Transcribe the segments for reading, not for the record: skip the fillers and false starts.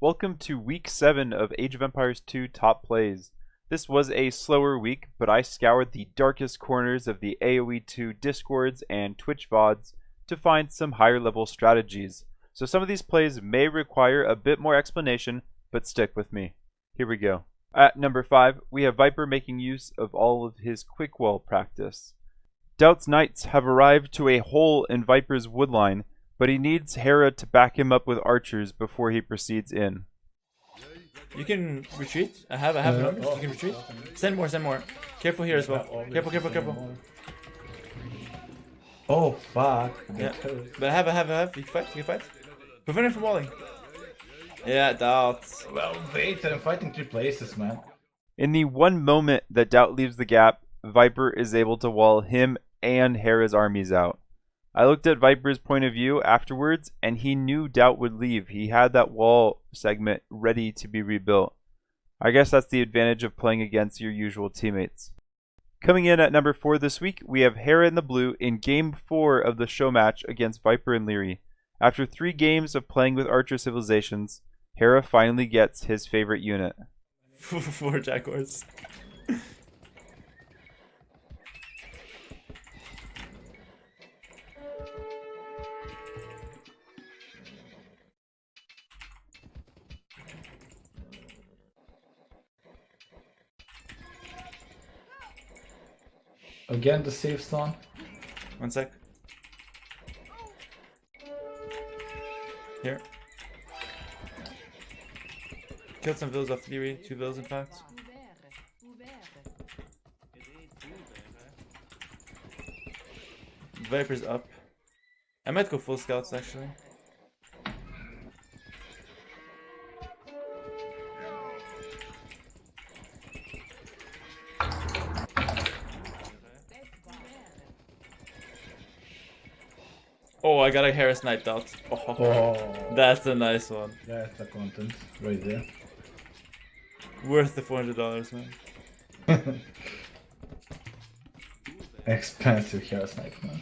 Welcome to week 7 of Age of Empires 2 Top Plays. This was a slower week, but I scoured the darkest corners of the AoE 2 Discords and Twitch VODs to find some higher level strategies. So some of these plays may require a bit more explanation, but stick with me. Here we go. At number 5, we have Viper making use of all of his quick wall practice. Doubt's Knights have arrived to a hole in Viper's woodline, but he needs Hera to back him up with archers before he proceeds in. You can retreat. I have numbers. You can retreat. Send more. Careful here as well. Careful. Oh fuck. Yeah. But I have. You can fight. Prevent him from walling. Yeah, doubt. Well, wait, I'm fighting 3 places, man. In the one moment that Doubt leaves the gap, Viper is able to wall him and Hera's armies out. I looked at Viper's point of view afterwards, and he knew Doubt would leave. He had that wall segment ready to be rebuilt. I guess that's the advantage of playing against your usual teammates. Coming in at number 4 this week, we have Hera in the blue in Game 4 of the show match against Viper and Liereyy. After 3 games of playing with Archer Civilizations, Hera finally gets his favorite unit. 4 Jaguars. Again, the safe stone. 1 sec. Here. Killed some villas off Liereyy. 2 villas in fact. Viper's up. I might go full scouts actually. Oh, I got a Hera sniped out. Oh, that's a nice one. That's the content right there. Worth the $400, man. Expensive Hera snipe, man.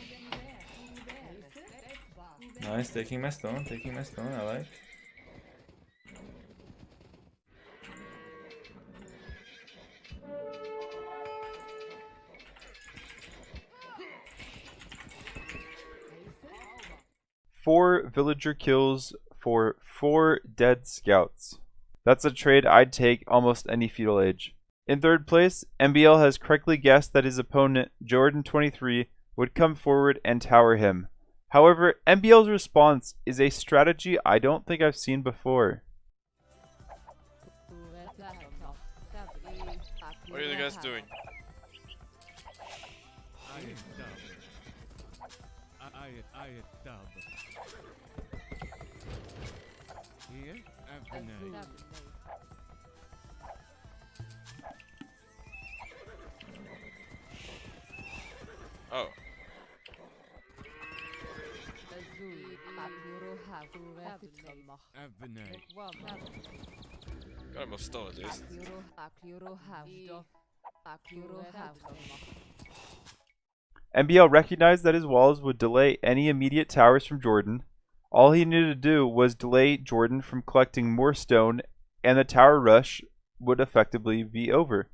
Nice, taking my stone, I like. Four villager kills for 4 dead scouts. That's a trade I'd take almost any feudal age. In third place, MBL has correctly guessed that his opponent, Jordan23, would come forward and tower him. However, MBL's response is a strategy I don't think I've seen before. What are you guys doing? Oh. Got him a stone at least. MBL recognized that his walls would delay any immediate towers from Jordan. All he needed to do was delay Jordan from collecting more stone, and the tower rush would effectively be over.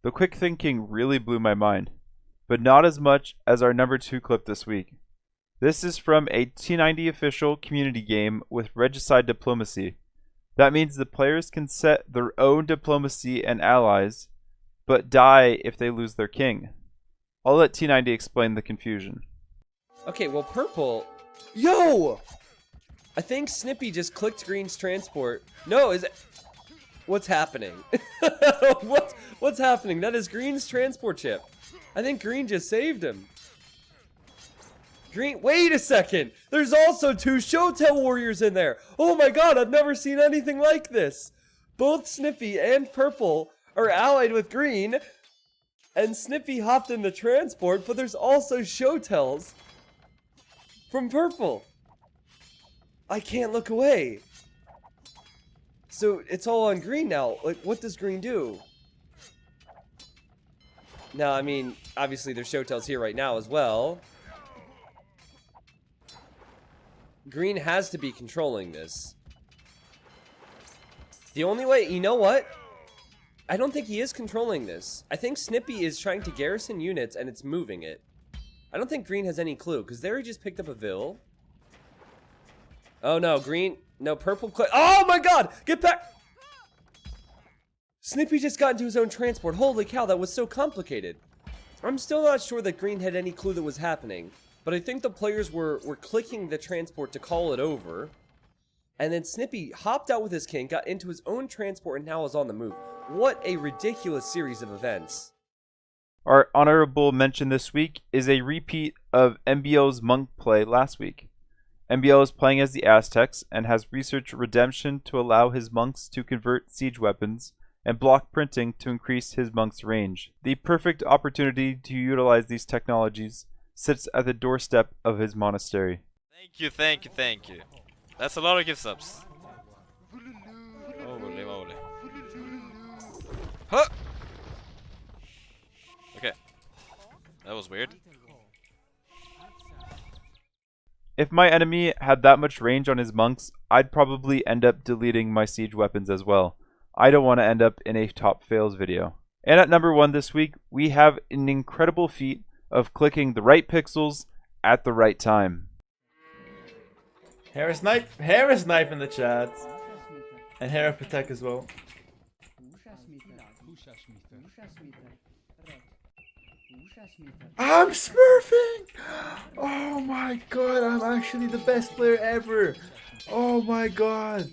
The quick thinking really blew my mind, but not as much as our number 2 clip this week. This is from a T90 official community game with regicide diplomacy. That means the players can set their own diplomacy and allies, but die if they lose their king. I'll let T90 explain the confusion. Okay, well, purple. Yo! I think Snippy just clicked green's transport. No, is it? What's happening? What's happening? That is green's transport chip. I think green just saved him. Green, wait a second. There's also 2 Showtell warriors in there. Oh my god, I've never seen anything like this. Both Snippy and purple are allied with green. And Snippy hopped in the transport, but there's also Showtells from purple. I can't look away. So it's all on green now. Like, what does green do? Now, I mean, obviously there's Showtells here right now as well. Green has to be controlling this. The only way, you know what? I don't think he is controlling this. I think Snippy is trying to garrison units and it's moving it. I don't think green has any clue, because there he just picked up a Vil. Oh no, green, no, purple click. Oh my god, get back! Snippy just got into his own transport. Holy cow, that was so complicated. I'm still not sure that green had any clue that was happening, but I think the players were clicking the transport to call it over. And then Snippy hopped out with his king, got into his own transport, and now is on the move. What a ridiculous series of events. Our honorable mention this week is a repeat of MBL's monk play last week. MBL is playing as the Aztecs and has researched redemption to allow his monks to convert siege weapons and block printing to increase his monk's range. The perfect opportunity to utilize these technologies sits at the doorstep of his monastery. Thank you, thank you, thank you. That's a lot of gift subs. Holy moly. Huh! Okay. That was weird. If my enemy had that much range on his monks, I'd probably end up deleting my siege weapons as well. I don't want to end up in a top fails video. And at number 1 this week, we have an incredible feat of clicking the right pixels at the right time. Hera snipe in the chat. And Hera protect as well. I'm smurfing! Oh my god, I'm actually the best player ever! Oh my god!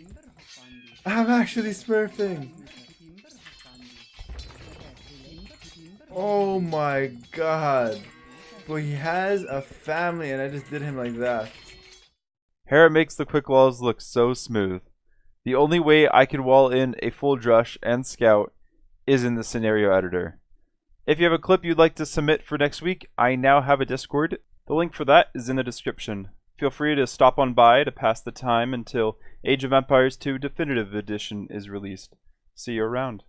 I'm actually smurfing! Oh my god! But he has a family and I just did him like that. Hera makes the quick walls look so smooth. The only way I can wall in a full drush and scout is in the scenario editor. If you have a clip you'd like to submit for next week, I now have a Discord. The link for that is in the description. Feel free to stop on by to pass the time until Age of Empires 2 Definitive Edition is released. See you around.